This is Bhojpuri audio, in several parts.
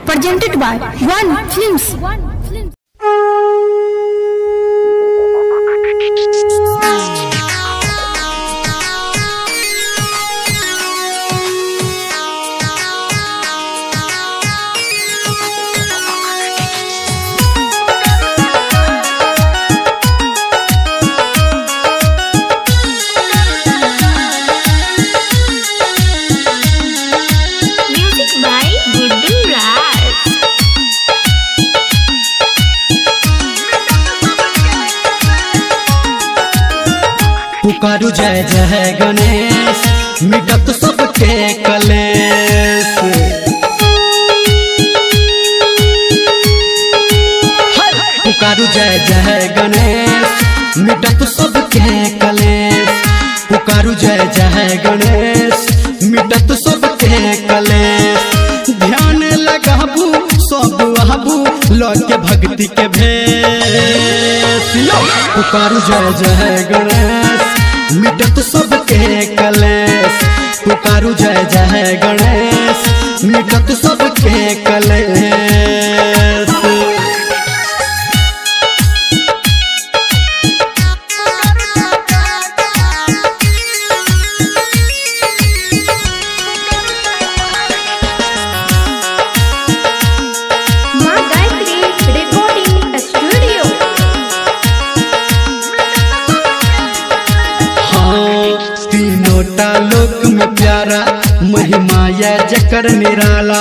presented by One Films. पुकारू जय जय गणेश मिटत सबके कलेश। पुकारू जय जय गणेश मिटत सबके कलेश। पुकारू जय जय गणेश मिटत सबके कलेश। ध्यान लगाबू सब आबू लौटे भक्ति के भेष। पुकारू जय जय गणेश मिटत सबके कलेश। पुकारू जय जय गणेश मिटत सबके कलेश। लोक में प्यारा महिमा या जकर निराला।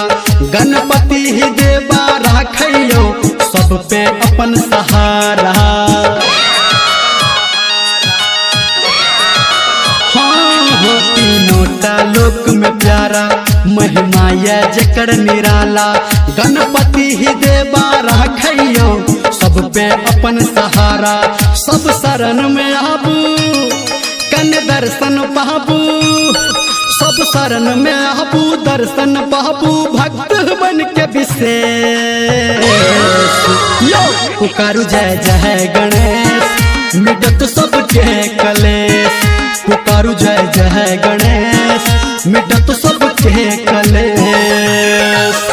गणपति ही देवा राखियो सब पे अपन सहारा। हाँ तीनों लोक में प्यारा महिमा या जकर निराला। गणपति ही देवा राखियो सब पे अपन सहारा। सब शरण में आबू कन दर्शन पाबू। सब शरण में आबू दर्शन पाबू भक्त बन के विशेष। पुकारू जय जय गणेश मिटत सबके कलेश। पुकारू जय जय गणेश मिटत सबके कलेश।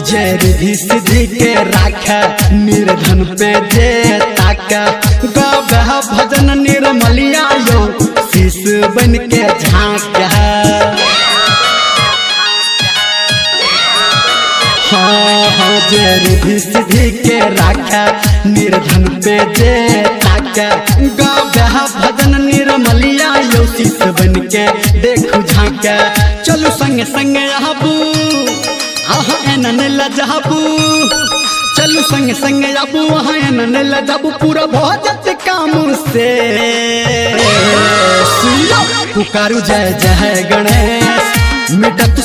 जय रिधि सिद्धि के राखा निर्धन पे जे ताका। गावह भजन निर्मलिया यो शीश बन के झांका। हाँ जय रिधि सिद्धि के राखा निर्धन पे जे ताका। गावह भजन निर्मलिया यो शीश बन के देखू झांका। चलो संग संग आबू आहा एनन लजाबू। चलू संग संग आबू आहा एनन लजाबू पूरा भजत काम से। पुकारू जय जय गणेश मिटत